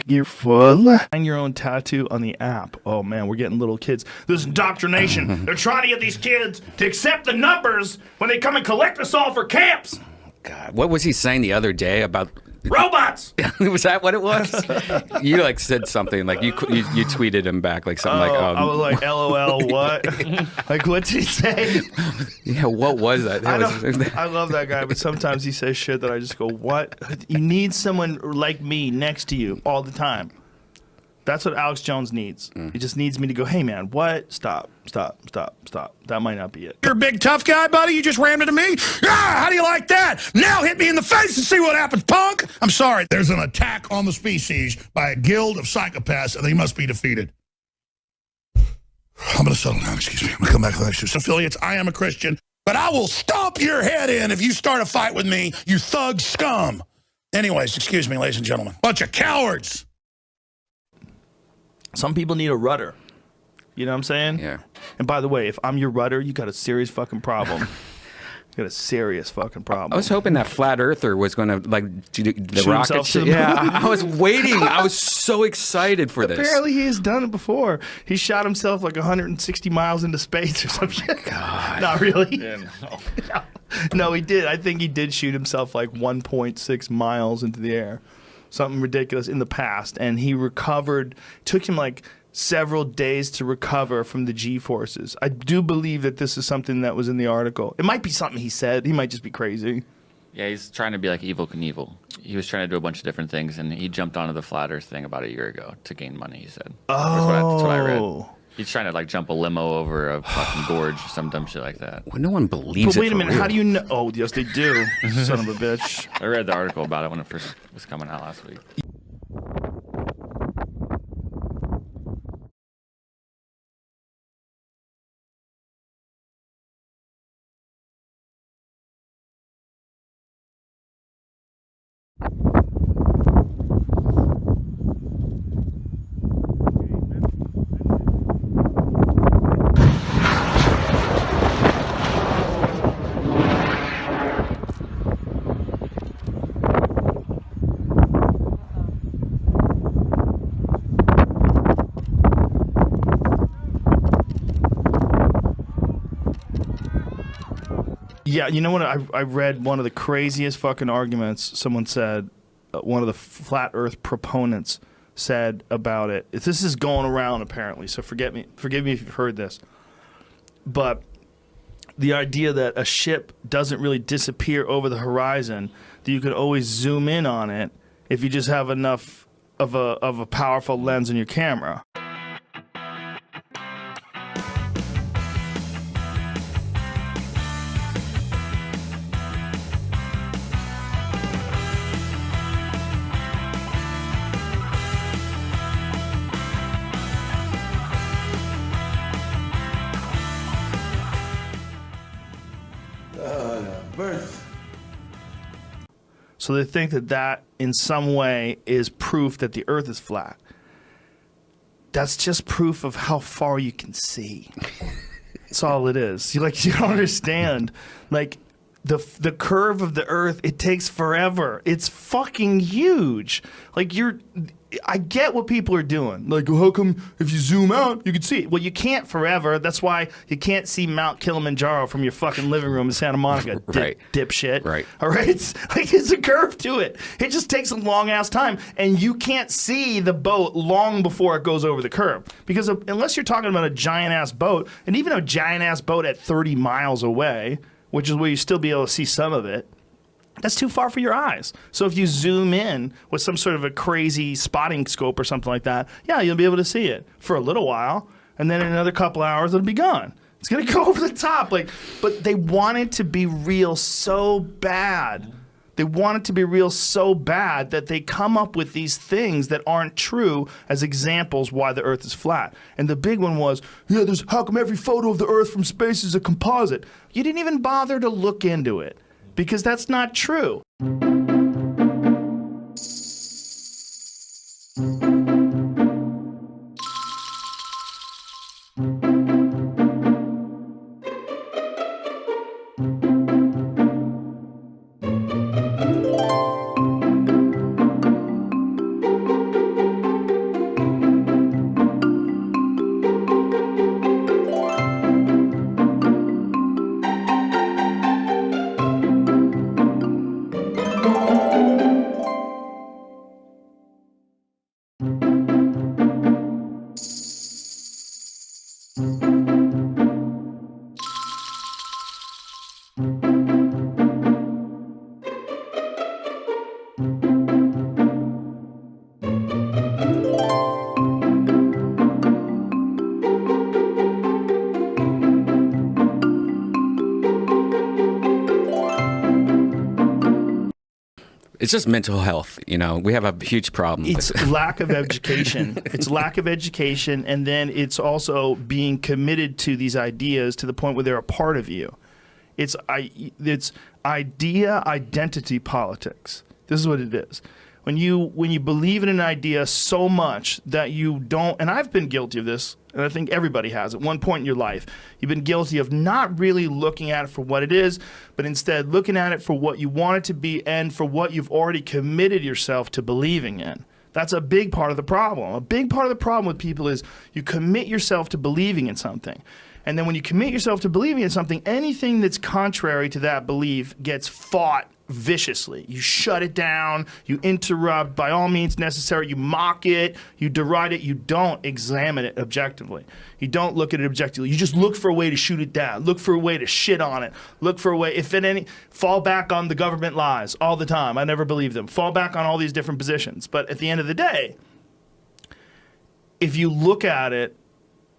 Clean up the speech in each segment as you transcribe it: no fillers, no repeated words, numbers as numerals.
You're full. Find your own tattoo on the app. Oh man, we're getting little kids. This indoctrination. They're trying to get these kids to accept the numbers when they come and collect us all for camps. God, what was he saying the other day about robots? Was that what it was? You like said something like you tweeted him back like something like I was like, LOL, what? Like, what did he say? Yeah, what was that? I love that guy, but sometimes he says shit that I just go, what? You need someone like me next to you all the time. That's what Alex Jones needs. He just needs me to go, hey man, what? Stop. That might not be it. You're a big tough guy, buddy. You just rammed into me. Ah, how do you like that? Now hit me in the face and see what happens, punk. I'm sorry. There's an attack on the species by a guild of psychopaths, and they must be defeated. I'm going to settle down. Excuse me. I'm going to come back to that. Affiliates, I am a Christian, but I will stomp your head in if you start a fight with me, you thug scum. Anyways, excuse me, ladies and gentlemen. Bunch of cowards. Some people need a rudder. You know what I'm saying? Yeah. And by the way, if I'm your rudder, you got a serious fucking problem. You got a serious fucking problem. I was hoping that flat earther was going to like do the rocket shit. Yeah, I was waiting. I was so excited for this. Apparently he has done it before. He shot himself like 160 miles into space or some shit. God. Not really. Yeah, no. No, he did. I think he did shoot himself like 1.6 miles into the air. Something ridiculous in the past. And he recovered. Took him like several days to recover from the G-forces. I do believe that this is something that was in the article. It might be something he said. He might just be crazy. Yeah, he's trying to be like Evel Knievel. He was trying to do a bunch of different things, and he jumped onto the flat Earth thing about a year ago to gain money, he said. That's what I read. He's trying to like jump a limo over a fucking gorge or some dumb shit like that. Well, no one believes But wait it a minute, real. how do you know? Oh, yes, they do. Son of a bitch. I read the article about it when it first was coming out last week. Yeah, you know what? I read one of the craziest fucking arguments someone said, one of the flat earth proponents said about it. This is going around apparently, so forgive me if you've heard this. But the idea that a ship doesn't really disappear over the horizon, that you could always zoom in on it if you just have enough of a powerful lens in your camera. Birth. So they think that that in some way is proof that the earth is flat. That's just proof of how far you can see. That's all it is. You don't understand. Like the curve of the earth, it takes forever. It's fucking huge. Like I get what people are doing. Like, well, how come if you zoom out, you can see it? Well, you can't forever. That's why you can't see Mount Kilimanjaro from your fucking living room in Santa Monica, Right. dipshit. Right. All right? It's a curve to it. It just takes a long-ass time, and you can't see the boat long before it goes over the curve. Because unless you're talking about a giant-ass boat, and even a giant-ass boat at 30 miles away, which is where you still be able to see some of it, that's too far for your eyes. So if you zoom in with some sort of a crazy spotting scope or something like that, yeah, you'll be able to see it for a little while, and then in another couple hours, it'll be gone. It's going to go over the top. But they want it to be real so bad. They want it to be real so bad that they come up with these things that aren't true as examples why the Earth is flat. And the big one was, yeah, how come every photo of the Earth from space is a composite? You didn't even bother to look into it. Because that's not true. It's just mental health. You know, we have a huge problem. It's lack of education. It's lack of education, and then it's also being committed to these ideas to the point where they're a part of you. It's idea identity politics. This is what it is. When you believe in an idea so much that you don't, and I've been guilty of this, and I think everybody has at one point in your life, you've been guilty of not really looking at it for what it is, but instead looking at it for what you want it to be and for what you've already committed yourself to believing in. That's a big part of the problem. A big part of the problem with people is you commit yourself to believing in something. And then when you commit yourself to believing in something, anything that's contrary to that belief gets fought viciously. You shut it down, you interrupt by all means necessary, you mock it, you deride it, you don't examine it objectively. You don't look at it objectively. You just look for a way to shoot it down, look for a way to shit on it, look for a way, if it any, fall back on the government lies all the time. I never believe them. Fall back on all these different positions. But at the end of the day, if you look at it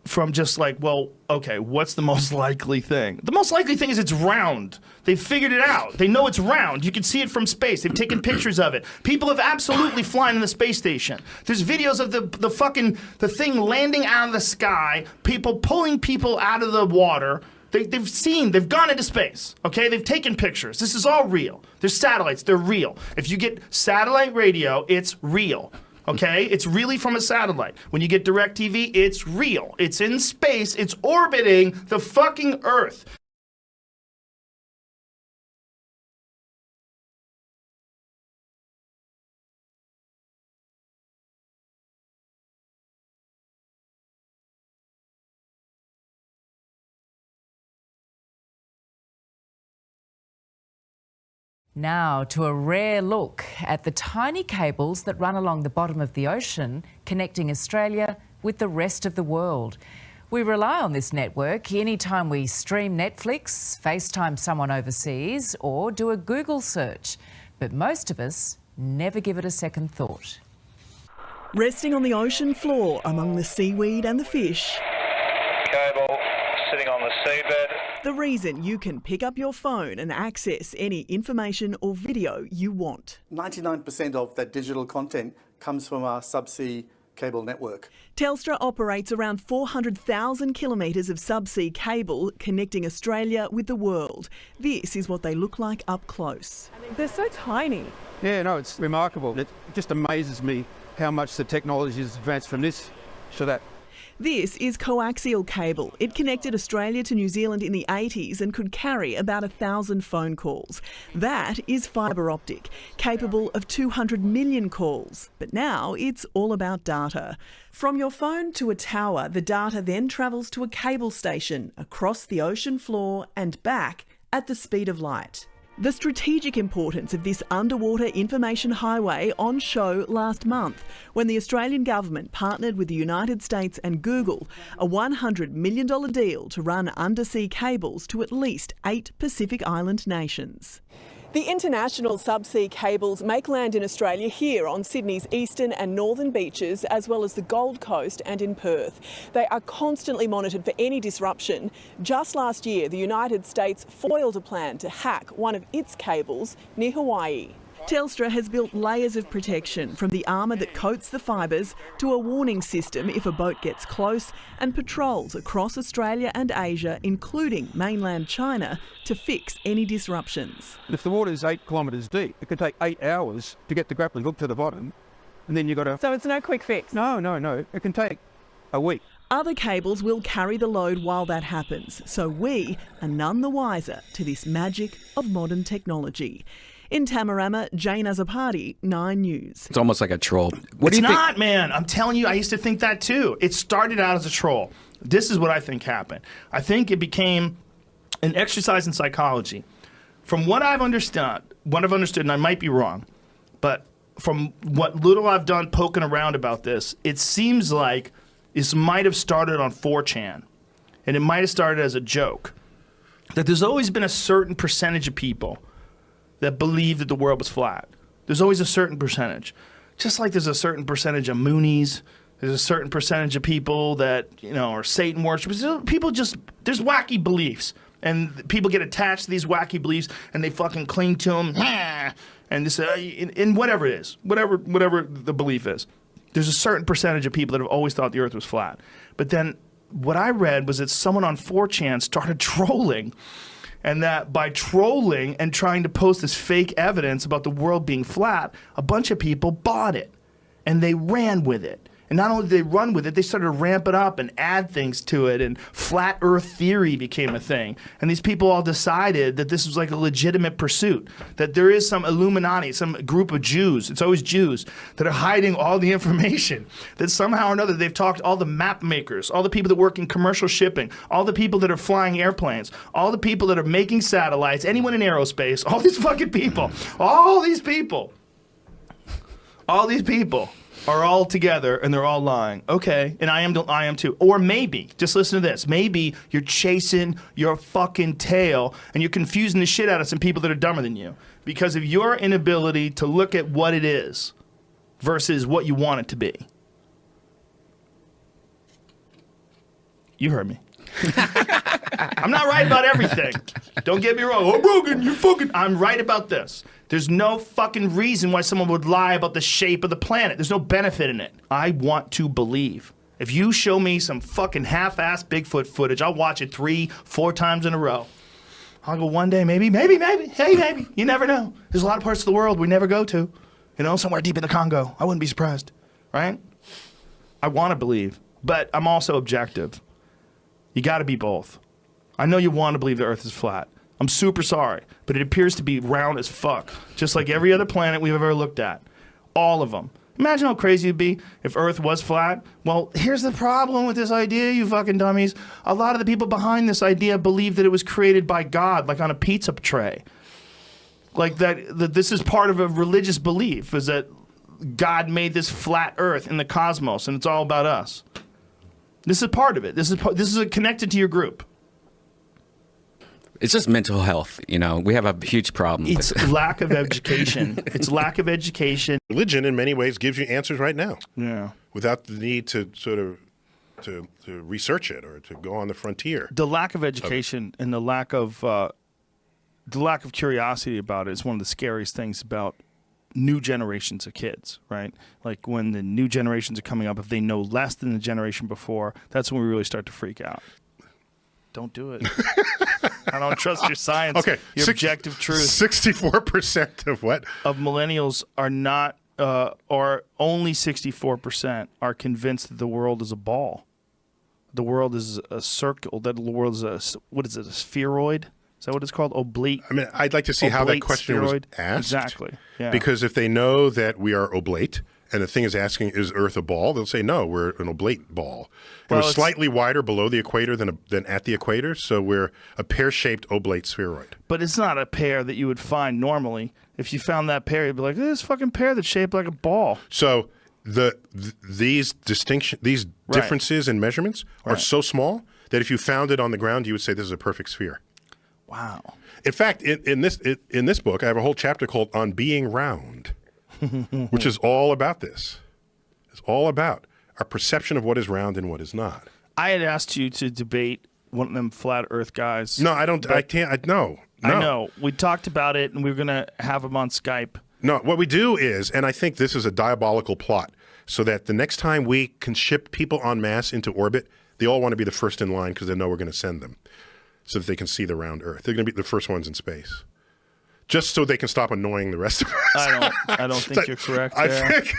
from just like, well, okay, what's the most likely thing? The most likely thing is it's round. They've figured it out. They know it's round. You can see it from space. They've taken pictures of it. People have absolutely flown in the space station. There's videos of the thing landing out of the sky, people pulling people out of the water. They've gone into space, okay? They've taken pictures. This is all real. There's satellites, they're real. If you get satellite radio, it's real. Okay, it's really from a satellite. When you get DirecTV, it's real. It's in space. It's orbiting the fucking Earth. Now to a rare look at the tiny cables that run along the bottom of the ocean, connecting Australia with the rest of the world. We rely on this network anytime we stream Netflix, FaceTime someone overseas, or do a Google search. But most of us never give it a second thought. Resting on the ocean floor among the seaweed and the fish. Cable sitting on the seabed. The reason you can pick up your phone and access any information or video you want. 99% of that digital content comes from our subsea cable network. Telstra operates around 400,000 kilometres of subsea cable connecting Australia with the world. This is what they look like up close. They're so tiny. Yeah, no, it's remarkable. It just amazes me how much the technology has advanced from this to that. This is coaxial cable. It connected Australia to New Zealand in the 80s and could carry about 1,000 phone calls. That is fibre optic, capable of 200 million calls. But now it's all about data. From your phone to a tower, the data then travels to a cable station across the ocean floor and back at the speed of light. The strategic importance of this underwater information highway on show last month when the Australian government partnered with the United States and Google, a $100 million deal to run undersea cables to at least 8 Pacific Island nations. The international subsea cables make land in Australia here on Sydney's eastern and northern beaches, as well as the Gold Coast and in Perth. They are constantly monitored for any disruption. Just last year, the United States foiled a plan to hack one of its cables near Hawaii. Telstra has built layers of protection, from the armour that coats the fibres to a warning system if a boat gets close, and patrols across Australia and Asia, including mainland China, to fix any disruptions. If the water is 8 kilometres deep, it could take 8 hours to get the grappling hook to the bottom, and then you've got to... So it's no quick fix? No. It can take a week. Other cables will carry the load while that happens, so we are none the wiser to this magic of modern technology. In Tamarama, Jane Azapati, 9 News. It's almost like a troll. It's not, man. I'm telling you, I used to think that too. It started out as a troll. This is what I think happened. I think it became an exercise in psychology. From what I've understood, and I might be wrong, but from what little I've done poking around about this, it seems like this might have started on 4chan, and it might have started as a joke. That there's always been a certain percentage of people that believe that the world was flat. There's always a certain percentage. Just like there's a certain percentage of Moonies, there's a certain percentage of people that, are Satan worshippers. There's wacky beliefs. And people get attached to these wacky beliefs and they fucking cling to them. And this, in whatever it is, whatever the belief is, there's a certain percentage of people that have always thought the Earth was flat. But then what I read was that someone on 4chan started trolling, and that by trolling and trying to post this fake evidence about the world being flat, a bunch of people bought it, and they ran with it. And not only did they run with it, they started to ramp it up and add things to it, and flat Earth theory became a thing. And these people all decided that this was like a legitimate pursuit, that there is some Illuminati, some group of Jews, it's always Jews, that are hiding all the information, that somehow or another they've talked to all the map makers, all the people that work in commercial shipping, all the people that are flying airplanes, all the people that are making satellites, anyone in aerospace, all these fucking people, all these people are all together and they're all lying. Okay, and I am too. Or maybe, just listen to this, maybe you're chasing your fucking tail and you're confusing the shit out of some people that are dumber than you because of your inability to look at what it is versus what you want it to be. You heard me. I'm not right about everything. Don't get me wrong. Oh, Rogan, you fucking... I'm right about this. There's no fucking reason why someone would lie about the shape of the planet. There's no benefit in it. I want to believe. If you show me some fucking half-assed Bigfoot footage, I'll watch it 3-4 times in a row. I'll go one day, maybe. Hey, maybe. You never know. There's a lot of parts of the world we never go to. You know, somewhere deep in the Congo. I wouldn't be surprised. Right? I want to believe. But I'm also objective. You got to be both. I know you want to believe the Earth is flat. I'm super sorry, but it appears to be round as fuck, just like every other planet we've ever looked at. All of them. Imagine how crazy it'd be if Earth was flat. Well, here's the problem with this idea, you fucking dummies. A lot of the people behind this idea believe that it was created by God, like on a pizza tray. Like that this is part of a religious belief, is that God made this flat Earth in the cosmos, and it's all about us. This is part of it. This is connected to your group. It's just mental health, you know. We have a huge problem. It's lack of education. It's lack of education. Religion, in many ways, gives you answers right now. Yeah. Without the need to sort of to research it or to go on the frontier. The lack of education and the lack of curiosity about it is one of the scariest things about new generations of kids, right? Like when the new generations are coming up, if they know less than the generation before, that's when we really start to freak out. Don't do it. I don't trust your science. Okay, your objective truth. 64% of what? Of millennials are not, or only 64% are convinced that the world is a ball. The world is a circle. That the world is a, what is it, a spheroid? Is that what it's called? Oblate? I mean, I'd like to see how that question spheroid? was asked. Exactly. Yeah. Because if they know that we are oblate, and the thing is asking, is Earth a ball? They'll say, no, we're an oblate ball. And Well, we're it's- slightly wider below the equator than at the equator, so we're a pear-shaped oblate spheroid. But it's not a pear that you would find normally. If you found that pear, you'd be like, this fucking pear that's shaped like a ball. So these differences in measurements are so small that if you found it on the ground, you would say this is a perfect sphere. Wow. In fact, in this book, I have a whole chapter called On Being Round, which is all about this. It's all about our perception of what is round and what is not. I had asked you to debate one of them flat Earth guys. No, I don't. I can't. No. I know. We talked about it, and we were going to have him on Skype. No, what we do is, and I think this is a diabolical plot, so that the next time we can ship people en masse into orbit, they all want to be the first in line because they know we're going to send them, so that they can see the round Earth. They're going to be the first ones in space, just so they can stop annoying the rest of us. I don't think you're correct I there. think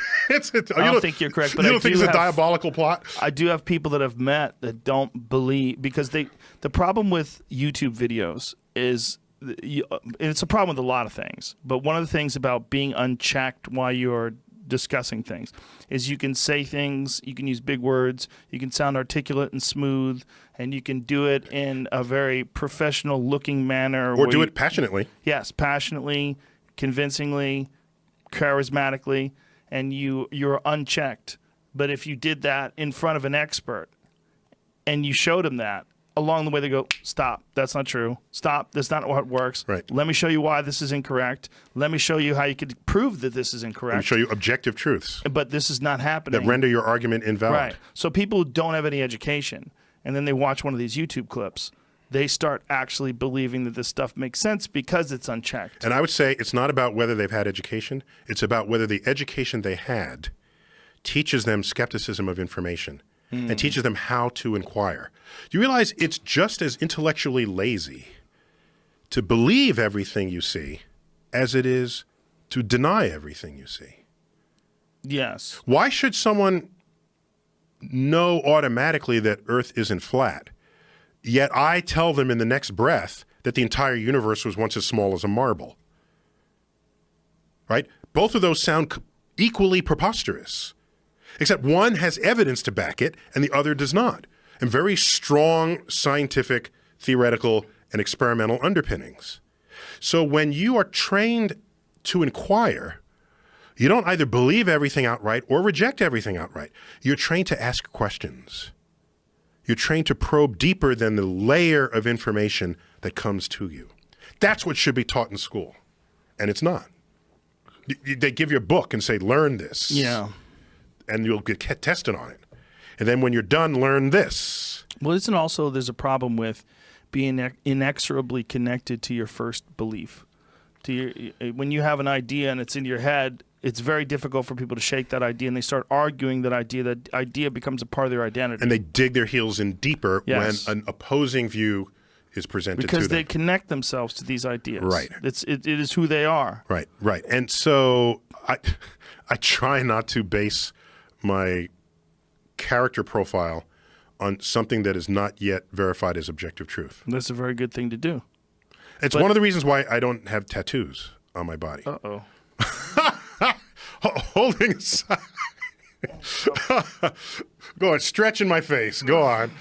I don't think you're correct, but you I don't think do it's a have- diabolical plot? I do have people that I've met that don't believe, because the problem with YouTube videos is, it's a problem with a lot of things, but one of the things about being unchecked while you're discussing things is you can say things, you can use big words, you can sound articulate and smooth, and you can do it in a very professional looking manner. Or do it passionately. Yes, passionately, convincingly, charismatically, and you're unchecked. But if you did that in front of an expert and you showed them that, along the way they go, stop, that's not true. Stop, that's not how it works. Right. Let me show you why this is incorrect. Let me show you how you could prove that this is incorrect. Let me show you objective truths But this is not happening. that render your argument invalid. Right. So people who don't have any education, and then they watch one of these YouTube clips, they start actually believing that this stuff makes sense because it's unchecked. And I would say it's not about whether they've had education. It's about whether the education they had teaches them skepticism of information and teaches them how to inquire. You realize it's just as intellectually lazy to believe everything you see as it is to deny everything you see. Yes. Why should someone know automatically that Earth isn't flat, yet I tell them in the next breath that the entire universe was once as small as a marble? Right? Both of those sound equally preposterous, except one has evidence to back it and the other does not, and very strong scientific, theoretical, and experimental underpinnings. So when you are trained to inquire, you don't either believe everything outright or reject everything outright. You're trained to ask questions. You're trained to probe deeper than the layer of information that comes to you. That's what should be taught in school, and it's not. They give you a book and say, learn this. Yeah. And you'll get tested on it. And then when you're done, learn this. Well, isn't also there's a problem with being inexorably connected to your first belief. When you have an idea and it's in your head, it's very difficult for people to shake that idea, and they start arguing that idea becomes a part of their identity. And they dig their heels in deeper Yes. when an opposing view is presented because to them. they connect themselves to these ideas. Right. It is who they are. Right, right. And so I try not to base my character profile on something that is not yet verified as objective truth. That's a very good thing to do. It's one of the reasons why I don't have tattoos on my body. Uh-oh. Holding aside. Go on, stretching my face. Go on.